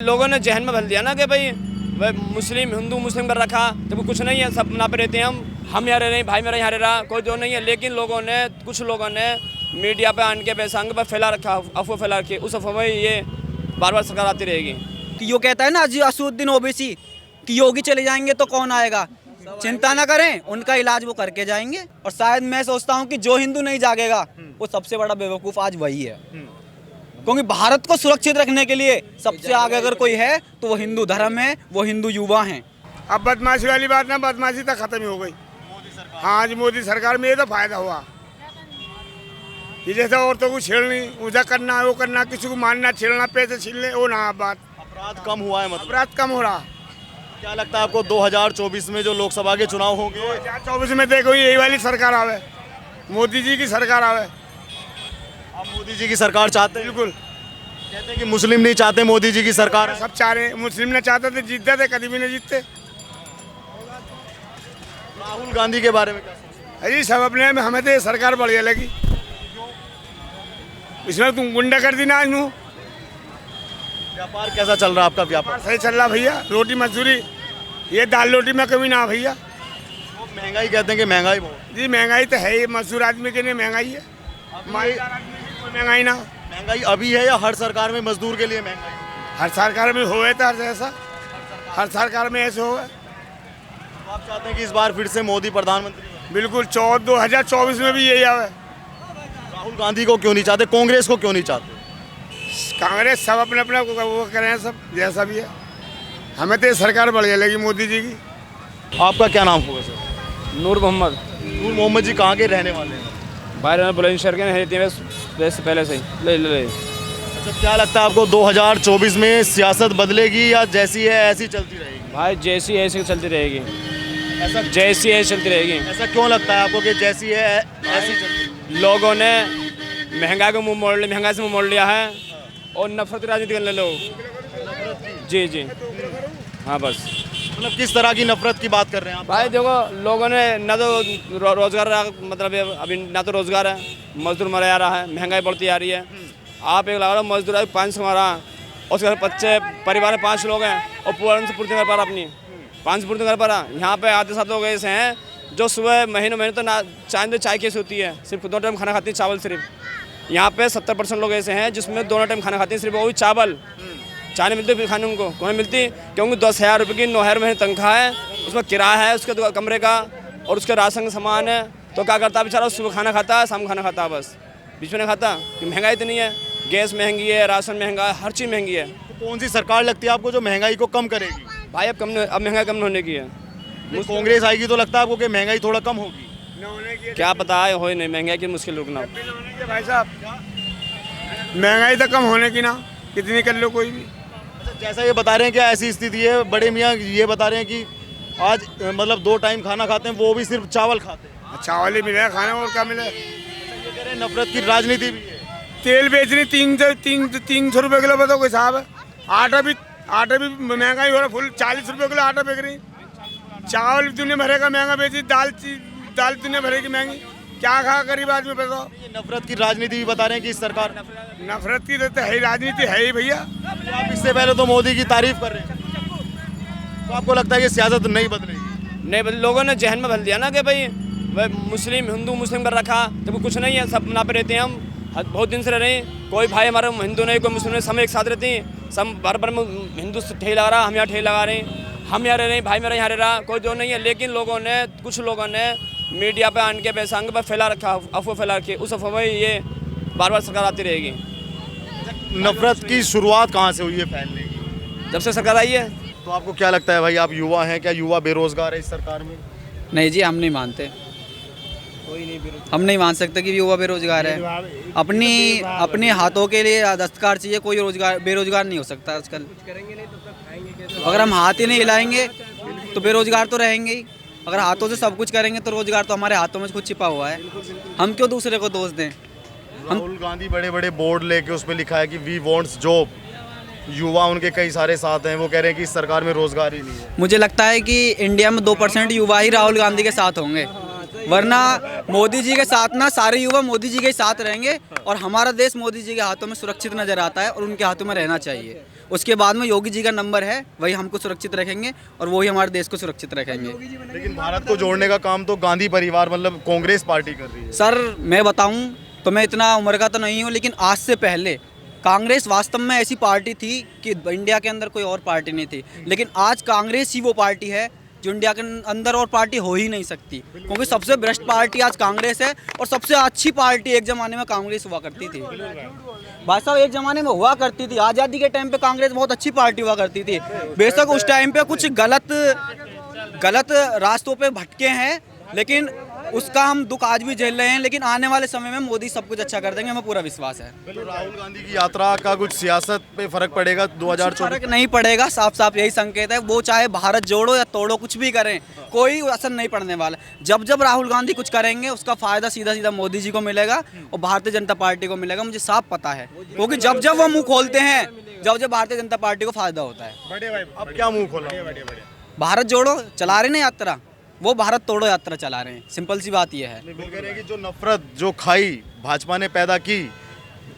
लोगों ने जहन में भर दिया ना कि भाई मुस्लिम हिंदू मुस्लिम कर रखा, जब कुछ नहीं है, सब अपना पे रहते हैं। हम यहाँ रह रहे हैं, भाई मेरा यहाँ रह रहा, कोई जो नहीं है। लेकिन कुछ लोगों ने मीडिया पे आन के बेसांग पर फैला रखा, अफवाह फैला रखी। उस अफवाह में ये बार बार सरकार आती रहेगी। कि यो कहता है ना असुद्दीन ओवैसी कि योगी चले जाएंगे तो कौन आएगा, चिंता ना करें, उनका इलाज वो करके जाएंगे। और शायद मैं सोचता हूँ कि जो हिंदू नहीं जागेगा वो सबसे बड़ा बेवकूफ़ आज वही है। क्योंकि भारत को सुरक्षित रखने के लिए सबसे आगे अगर कोई है तो वो हिंदू धर्म है, वो हिंदू युवा हैं। अब बदमाशी वाली बात ना, बदमाशी तक खत्म ही हो गई। हाँ जी, मोदी सरकार में ये तो फायदा हुआ कि जैसे औरतों को छेड़नी, उधर करना, वो करना, किसी को मारना, छेड़ना, पैसे छीनने, वो ना बात। अपराध कम हुआ है, मतलब अपराध कम हो रहा। क्या लगता है आपको 2024 में जो लोकसभा के चुनाव होंगे? 2024 में देखो यही वाली सरकार आवे, मोदी जी की सरकार आवे। आप मोदी जी की सरकार चाहते हैं? बिल्कुल। कहते हैं कि मुस्लिम नहीं चाहते मोदी जी की सरकार। सब चाह रहे हैं, मुस्लिम ने चाहते थे जीतते थे, कभी भी नहीं जीतते। राहुल गांधी के बारे में क्या सोचते हैं? अजी सब अपने में, हमें तो ये सरकार बढ़िया लगी। इसमें तुम गुंडा कर दी ना आज। व्यापार कैसा चल रहा है आपका? व्यापार सही चल रहा भैया, रोटी मजदूरी, ये दाल रोटी में कमी ना भैया। तो महंगाई कहते हैं कि महंगाई बहुत। जी महंगाई तो है ही, मजदूर आदमी के लिए महंगाई है, मालदार आदमी के लिए कोई महंगाई ना। महंगाई अभी है या हर सरकार में मजदूर के लिए महंगाई? हर सरकार में होए तो ऐसा, हर सरकार में ऐसे होए। तो आप चाहते हैं कि इस बार फिर से मोदी प्रधानमंत्री बने? बिल्कुल। 2024 में भी यही आवे। राहुल गांधी को क्यों नहीं चाहते, कांग्रेस को क्यों नहीं चाहते? कांग्रेस सब अपने अपने वो करें, सब जैसा भी है। हमें तो ये सरकार बढ़िया लगी मोदी जी की। आपका क्या नाम होगा सर? नूर मोहम्मद। नूर मोहम्मद जी कहाँ के रहने वाले हैं? बाहर बुलंदशहर के रहते हैं वैसे पहले से ही। ले। अच्छा, क्या लगता है आपको 2024 में सियासत बदलेगी या जैसी है ऐसी चलती रहेगी? भाई जैसी ऐसी चलती रहेगी, ऐसा जैसी ऐसी चलती रहेगी। ऐसा क्यों लगता है आपको कि जैसी है ऐसी चलती? लोगों ने महंगाई को मुंह मोड़ लिया, महंगाई से मुंह मोड़ लिया है और नफरत की राजनीति करने लोग। जी हाँ, बस। मतलब किस तरह की नफरत की बात कर रहे हैं आप? भाई देखो, लोगों ने ना तो रोजगार, मतलब अभी ना तो रोजगार है, मजदूर मरा जा रहा है, महंगाई बढ़ती जा रही है। आप एक लगा लो मजदूर 500 मारा, उसके घर बच्चे, परिवार में 5 लोग हैं और पूर्ण से पूर्ति कर पा रहा, अपनी 5 पूर्ति कर पा रहा। यहाँ पे आधे 7 लोग ऐसे हैं जो सुबह महीनों तो ना चाय कैसे होती है, सिर्फ 2 टाइम खाना खाती है, चावल सिर्फ। यहाँ पे 70% लोग ऐसे हैं जिसमें 2 टाइम खाना खाते हैं, सिर्फ वो भी चावल। चाय नहीं मिलती फिर खाने उनको, कौन मिलती? क्योंकि 10,000 रुपये की 9,000 महीने तनख्वाह है, उसमें किराया है उसके कमरे का और उसके राशन का सामान है। तो क्या करता है बेचारा? सुबह खाना खाता है, शाम खाना खाता है, बस बीच में नहीं खाता। कि महंगाई इतनी है, गैस महंगी है, राशन महंगा है, हर चीज़ महंगी है। तो कौन सी सरकार लगती है आपको जो महंगाई को कम करेगी? भाई अब महंगाई कम होने की है। कांग्रेस आएगी तो लगता है आपको कि महंगाई थोड़ा कम होगी? क्या पता है, हो ही नहीं, महंगाई की मुश्किल रुकना। भाई साहब महंगाई तो कम होने की ना, कितनी कर लो कोई भी। अच्छा, जैसा ये बता रहे हैं, क्या ऐसी स्थिति है? बड़े मियाँ ये बता रहे हैं कि आज मतलब 2 टाइम खाना खाते हैं, वो भी सिर्फ चावल खाते हैं। चावल ही मिले खाने, और क्या मिले? ये कह रहे हैं नफरत की राजनीति भी है। तेल बेचनी 300 रुपये किलो, बताओ कोई साहब है। आटा भी महंगाई हो रहा, फुल 40 रुपये किलो आटा बिक रही। चावल दुनिया भरे का महंगा बेची, दाल दुनिया भरे की महंगी। क्या खा गरीब आदमी बताओ? ये नफरत की राजनीति भी बता रहे हैं कि इस सरकार नफरत की तो है, राजनीति है ही भैया। तो आप इससे पहले तो मोदी की तारीफ कर रहे हैं, तो आपको लगता है कि सियासत नहीं बदलेगी? नहीं, लोगों ने जहन में भर दिया ना कि भाई मुस्लिम हिंदू मुस्लिम कर रखा, जब कुछ नहीं है, सब अपना पे रहते हैं। हम बहुत दिन से रह रहे हैं, कोई भाई हमारा हिंदू नहीं, कोई मुस्लिम नहीं, सब एक साथ रहते हैं। सब बार में हिंदू ठेल लगा रहा, हम यहाँ ठेल लगा रहे हैं, हम यहाँ रह रहे हैं, भाई मेरा यहाँ रह रहा, कोई जो नहीं है। लेकिन कुछ लोगों ने मीडिया पे आन के बेसांग पर फैला रखा, अफवाह फैला रखी। उस अफवाह में ये बार बार सरकार आती रहेगी। नफरत की शुरुआत कहाँ से हुई है फैलने की? जब से सरकार आई है। तो आपको क्या लगता है भाई, आप युवा हैं, क्या युवा बेरोजगार है इस सरकार में? नहीं जी, हम नहीं मानते, हम नहीं मान सकते कि युवा बेरोजगार है। अपने हाथों के लिए दस्तकार चाहिए, कोई बेरोजगार नहीं हो सकता आजकल। अगर हम हाथ ही नहीं हिलाएंगे तो बेरोजगार तो रहेंगे ही। अगर हाथों से सब कुछ करेंगे तो रोजगार तो हमारे हाथों में खुद छिपा हुआ है। हम क्यों दूसरे को दोष दें? राहुल गांधी बड़े बड़े बोर्ड लेके उस पर लिखा है कि वी वांट्स जॉब। युवा उनके कई सारे साथ हैं, वो कह रहे हैं कि इस सरकार में रोजगार ही नहीं है। मुझे लगता है कि इंडिया में 2% युवा ही राहुल गांधी के साथ होंगे, वरना मोदी जी के साथ ना सारे युवा मोदी जी के साथ रहेंगे। और हमारा देश मोदी जी के हाथों में सुरक्षित नजर आता है और उनके हाथों में रहना चाहिए। उसके बाद में योगी जी का नंबर है, वही हमको सुरक्षित रखेंगे और वही हमारे देश को सुरक्षित रखेंगे। लेकिन भारत को जोड़ने का काम तो गांधी परिवार मतलब कांग्रेस पार्टी कर रही है। सर मैं बताऊं तो मैं इतना उम्र का तो नहीं हूं, लेकिन आज से पहले कांग्रेस वास्तव में ऐसी पार्टी थी कि इंडिया के अंदर कोई और पार्टी नहीं थी, लेकिन आज कांग्रेस ही वो पार्टी है जो इंडिया के अंदर और पार्टी हो ही नहीं सकती, क्योंकि सबसे भ्रष्ट पार्टी आज कांग्रेस है और सबसे अच्छी पार्टी एक ज़माने में कांग्रेस हुआ करती थी। भाई साहब एक ज़माने में हुआ करती थी, आज़ादी के टाइम पे कांग्रेस बहुत अच्छी पार्टी हुआ करती थी। बेशक उस टाइम पे कुछ गलत रास्तों पे भटके हैं, लेकिन उसका हम दुख आज भी झेल रहे हैं, लेकिन आने वाले समय में मोदी सब कुछ अच्छा कर देंगे, हमें पूरा विश्वास है। राहुल गांधी की यात्रा का कुछ सियासत पे फर्क पड़ेगा 2024? फर्क नहीं पड़ेगा, साफ साफ यही संकेत है। वो चाहे भारत जोड़ो या तोड़ो कुछ भी करें, कोई असर नहीं पड़ने वाला। जब राहुल गांधी कुछ करेंगे उसका फायदा सीधा सीधा मोदी जी को मिलेगा और भारतीय जनता पार्टी को मिलेगा, मुझे साफ पता है, क्योंकि जब वो मुंह खोलते हैं जब भारतीय जनता पार्टी को फायदा होता है। अब क्या मुंह खोला? भारत जोड़ो चला रहे ना यात्रा, वो भारत तोड़ो यात्रा चला रहे हैं, सिंपल सी बात यह है। वो कह रहे हैं कि जो नफरत जो खाई भाजपा ने पैदा की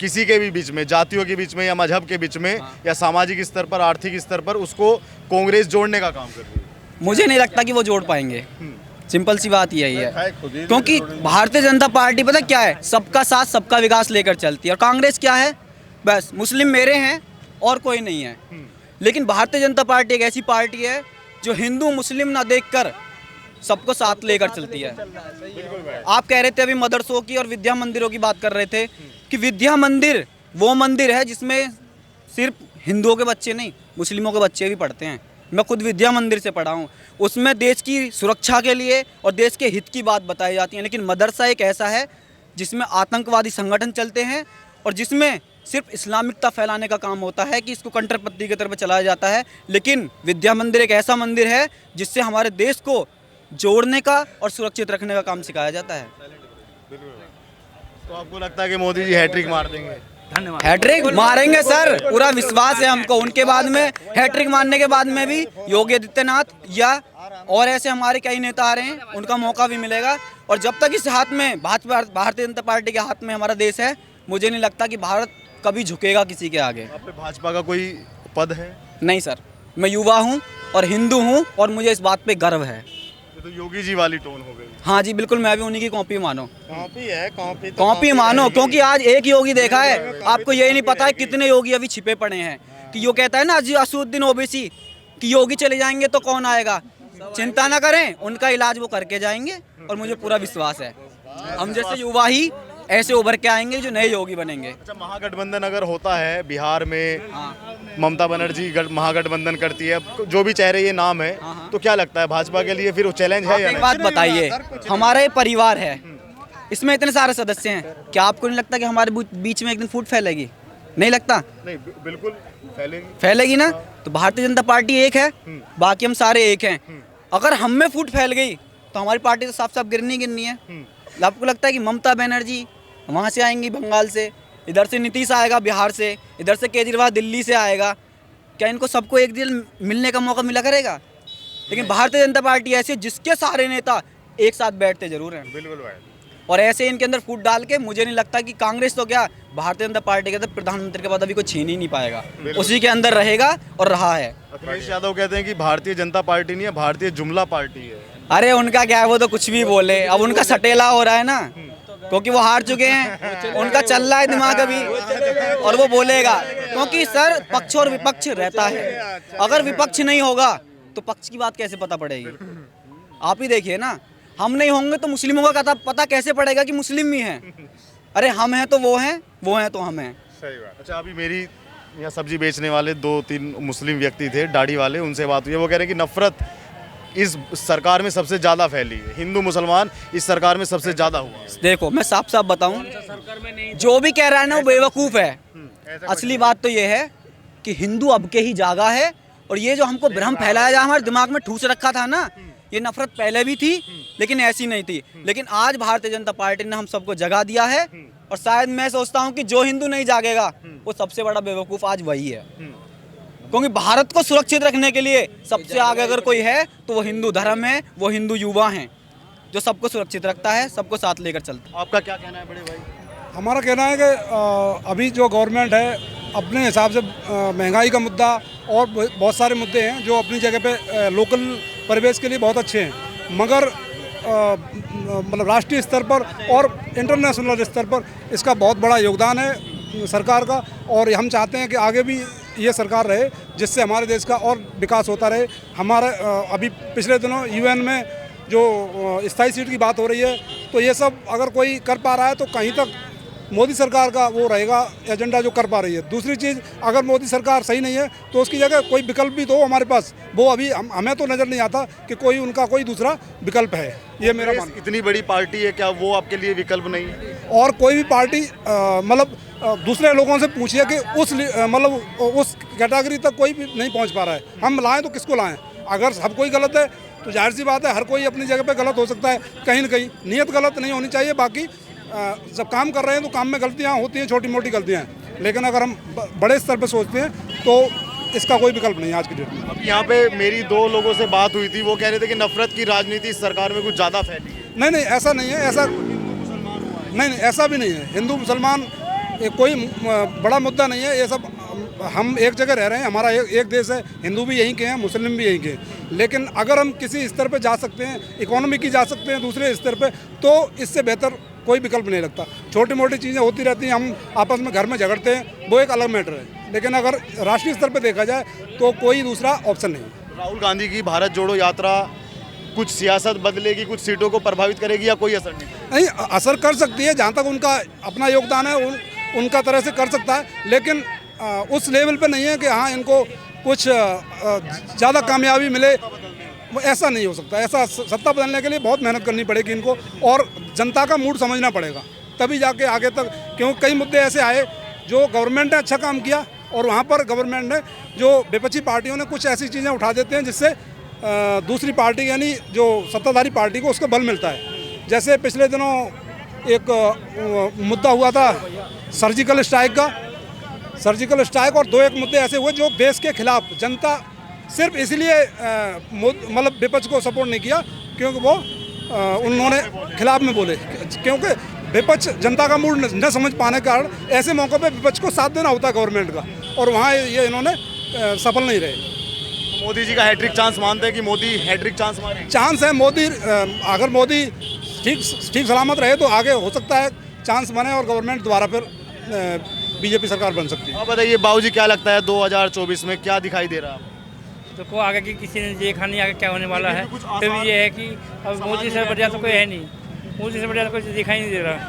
किसी के भी बीच में, जातियों के बीच में या मजहब के बीच में या सामाजिक स्तर पर, आर्थिक स्तर पर, उसको कांग्रेस जोड़ने का काम कर रही है। मुझे नहीं लगता कि वो जोड़ पाएंगे, सिंपल सी बात यही है, क्योंकि भारतीय जनता पार्टी पता क्या है, सबका साथ सबका विकास लेकर चलती है, और कांग्रेस क्या है, बस मुस्लिम मेरे हैं और कोई नहीं है। लेकिन भारतीय जनता पार्टी एक ऐसी पार्टी है जो हिंदू मुस्लिम ना देखकर सबको साथ लेकर चलती है। आप कह रहे थे अभी मदरसों की और विद्या मंदिरों की बात कर रहे थे कि विद्या मंदिर वो मंदिर है जिसमें सिर्फ हिंदुओं के बच्चे नहीं, मुस्लिमों के बच्चे भी पढ़ते हैं। मैं खुद विद्या मंदिर से पढ़ा हूँ, उसमें देश की सुरक्षा के लिए और देश के हित की बात बताई जाती है। लेकिन मदरसा एक ऐसा है जिसमें आतंकवादी संगठन चलते हैं और जिसमें सिर्फ इस्लामिकता फैलाने का काम होता है कि इसको कंट्रपत्ति की तरफ चलाया जाता है। लेकिन विद्या मंदिर एक ऐसा मंदिर है जिससे हमारे देश को जोड़ने का और सुरक्षित रखने का काम सिखाया जाता है। तो आपको लगता है कि मोदी जी हैट्रिक मार देंगे? हैट्रिक मारेंगे सर, पूरा विश्वास है हमको। उनके बाद में हैट्रिक मारने के बाद में भी योगी आदित्यनाथ या और ऐसे हमारे कई नेता आ रहे हैं, उनका मौका भी मिलेगा। और जब तक इस हाथ में भारतीय जनता पार्टी के हाथ में हमारा देश है, मुझे नहीं लगता कि भारत कभी झुकेगा किसी के आगे। आप पे भाजपा का कोई पद है? नहीं सर, मैं युवा हूँ और हिंदू हूँ और मुझे इस बात पे गर्व है। तो योगी जी वाली टोन हो गई। हाँ जी बिल्कुल, मैं भी उन्हीं की कॉपी मानो। कॉपी है, कॉपी तो कॉपी मानो, क्योंकि आज एक योगी देखा है, आपको यही नहीं पता है कितने योगी अभी छिपे पड़े हैं। कि यो कहता है ना असुद्दीन ओवैसी कि योगी चले जाएंगे तो कौन आएगा, चिंता ना करें, उनका इलाज वो करके जाएंगे और मुझे पूरा विश्वास है हम जैसे युवा ही ऐसे उभर के आएंगे जो नए योगी बनेंगे। अच्छा, महागठबंधन अगर होता है बिहार में, ममता बनर्जी महागठबंधन करती है, जो भी चेहरे ये नाम है, तो क्या लगता है भाजपा के लिए फिर वो चैलेंज है या एक नहीं? बात बताइए, हमारा ये परिवार है, इसमें इतने सारे सदस्य हैं, क्या आपको नहीं लगता कि हमारे बीच में एक दिन फूट फैलेगी? नहीं लगता? नहीं, बिल्कुल फैलेगी ना। तो भारतीय जनता पार्टी एक है, बाकी हम सारे एक हैं। अगर हम में फूट फैल गई तो हमारी पार्टी तो साफ साफ गिरनी है। आपको लगता है कि ममता बनर्जी वहाँ से आएंगी बंगाल से, इधर से नीतीश आएगा बिहार से, इधर से केजरीवाल दिल्ली से आएगा, क्या इनको सबको एक दिन मिलने का मौका मिला करेगा? लेकिन भारतीय जनता पार्टी ऐसी है जिसके सारे नेता एक साथ बैठते जरूर हैं। बिल्कुल। और ऐसे इनके अंदर फूट डाल के मुझे नहीं लगता कि कांग्रेस तो क्या, भारतीय जनता पार्टी के अंदर प्रधानमंत्री का पद अभी कोई छीन ही नहीं पाएगा, उसी के अंदर रहेगा और रहा है। अखिलेश यादव कहते हैं कि भारतीय जनता पार्टी नहीं है, भारतीय जुमला पार्टी है। अरे उनका क्या है, वो तो कुछ भी बोले, अब उनका सटेला हो रहा है ना, क्योंकि वो हार चुके हैं, उनका चल रहा है दिमाग अभी और वो बोलेगा, क्योंकि सर पक्ष और विपक्ष रहता है। अगर विपक्ष नहीं होगा तो पक्ष की बात कैसे पता पड़ेगी? आप ही देखिए ना, हम नहीं होंगे तो मुस्लिमों का पता कैसे पड़ेगा कि मुस्लिम ही हैं? अरे हम हैं तो वो हैं, वो हैं तो हम हैं। सही बात। अच्छा, अभी मेरी यहाँ सब्जी बेचने वाले 2-3 मुस्लिम व्यक्ति थे, दाढ़ी वाले, उनसे बात हुई है। वो कह रहे हैं कि नफरत इस सरकार में सबसे ज़्यादा फैली है, हिंदू मुसलमान इस सरकार में सबसे ज़्यादा हुआ। देखो मैं साफ साफ बताऊं, जो भी कह रहा है ना वो बेवकूफ़ है। असली बात तो ये है कि हिंदू अब के ही जागा है, और ये जो हमको भ्रम फैलाया जा हमारे दिमाग में ठूस रखा था ना, ये नफरत पहले भी थी लेकिन ऐसी नहीं थी। लेकिन आज भारतीय जनता पार्टी ने हम सबको जगा दिया है, और शायद मैं सोचता हूँ कि जो हिंदू नहीं जागेगा वो सबसे बड़ा बेवकूफ़ आज वही है। क्योंकि भारत को सुरक्षित रखने के लिए सबसे आगे अगर कोई है तो वो हिंदू धर्म है, वो हिंदू युवा हैं जो सबको सुरक्षित रखता है, सबको साथ लेकर चलता है। आपका क्या कहना है बड़े भाई? हमारा कहना है कि अभी जो गवर्नमेंट है अपने हिसाब से महंगाई का मुद्दा और बहुत सारे मुद्दे हैं जो अपनी जगह पे लोकल परिवेश के लिए बहुत अच्छे हैं, मगर मतलब राष्ट्रीय स्तर पर और इंटरनेशनल स्तर पर इसका बहुत बड़ा योगदान है सरकार का। और हम चाहते हैं कि आगे भी ये सरकार रहे जिससे हमारे देश का और विकास होता रहे। हमारे अभी पिछले दिनों यूएन में जो स्थायी सीट की बात हो रही है, तो ये सब अगर कोई कर पा रहा है तो कहीं तक मोदी सरकार का वो रहेगा एजेंडा जो कर पा रही है। दूसरी चीज़, अगर मोदी सरकार सही नहीं है तो उसकी जगह कोई विकल्प भी तो हो हमारे पास, वो अभी हमें तो नज़र नहीं आता कि कोई उनका कोई दूसरा विकल्प है। ये मेरा मानना। इतनी बड़ी पार्टी है, क्या वो आपके लिए विकल्प नहीं है? और कोई भी पार्टी मतलब दूसरे लोगों से पूछिए कि उस कैटेगरी तक कोई भी नहीं पहुंच पा रहा है। हम लाएं तो किसको लाएं? अगर सब कोई गलत है तो जाहिर सी बात है हर कोई अपनी जगह पे गलत हो सकता है, कहीं ना कहीं नीयत गलत नहीं होनी चाहिए। बाकी जब काम कर रहे हैं तो काम में गलतियां होती हैं, छोटी मोटी गलतियां हैं, लेकिन अगर हम बड़े स्तर पे सोचते हैं तो इसका कोई विकल्प नहीं है आज की डेट में। अब यहाँ पे मेरी 2 लोगों से बात हुई थी, वो कह रहे थे कि नफरत की राजनीति इस सरकार में कुछ ज़्यादा फैली है। नहीं, ऐसा नहीं है, ऐसा नहीं, ऐसा भी नहीं है। हिंदू मुसलमान कोई बड़ा मुद्दा नहीं है। ये सब हम एक जगह रह रहे हैं, हमारा एक देश है, हिंदू भी यहीं के हैं, मुस्लिम भी यहीं के हैं। लेकिन अगर हम किसी स्तर पे जा सकते हैं, इकोनॉमी की जा सकते हैं दूसरे स्तर पे, तो इससे बेहतर कोई विकल्प नहीं लगता। छोटी मोटी चीज़ें होती रहती हैं, हम आपस में घर में झगड़ते हैं, वो एक अलग मैटर है, लेकिन अगर राष्ट्रीय स्तर पर देखा जाए तो कोई दूसरा ऑप्शन नहीं है। राहुल गांधी की भारत जोड़ो यात्रा कुछ सियासत बदलेगी, कुछ सीटों को प्रभावित करेगी या कोई असर नहीं? असर कर सकती है, जहाँ तक उनका अपना योगदान है उनका तरह से कर सकता है, लेकिन उस लेवल पे नहीं है कि हाँ इनको कुछ ज़्यादा कामयाबी मिले, ऐसा नहीं हो सकता। ऐसा सत्ता बदलने के लिए बहुत मेहनत करनी पड़ेगी इनको, और जनता का मूड समझना पड़ेगा, तभी जाके आगे तक। क्योंकि कई मुद्दे ऐसे आए जो गवर्नमेंट ने अच्छा काम किया और वहाँ पर गवर्नमेंट ने जो विपक्षी पार्टियों ने कुछ ऐसी चीज़ें उठा देते हैं जिससे दूसरी पार्टी यानी जो सत्ताधारी पार्टी को उसका बल मिलता है। जैसे पिछले दिनों एक मुद्दा हुआ था सर्जिकल स्ट्राइक का, सर्जिकल स्ट्राइक और 2 एक मुद्दे ऐसे हुए जो देश के खिलाफ, जनता सिर्फ इसलिए मतलब विपक्ष को सपोर्ट नहीं किया क्योंकि वो उन्होंने खिलाफ में बोले, क्योंकि विपक्ष जनता का मूड न समझ पाने के कारण ऐसे मौक़ों पे विपक्ष को साथ देना होता है गवर्नमेंट का, और वहाँ ये इन्होंने सफल नहीं रहे। मोदी जी का हैट्रिक चांस मानते हैं कि मोदी हैट्रिक चांस मारे? चांस है मोदी, अगर मोदी ठीक सलामत रहे तो आगे हो सकता है चांस बने और गवर्नमेंट दोबारा फिर बीजेपी सरकार बन सकती है। अब बताइए बाबूजी, क्या लगता है 2024 में क्या दिखाई दे रहा है? तो आगे की किसी ने देखा नहीं आगे क्या होने वाला है। फिर ये है कि अब मोदी से बढ़िया तो कोई है नहीं, मोदी से बढ़िया तो कुछ दिखाई नहीं दे रहा।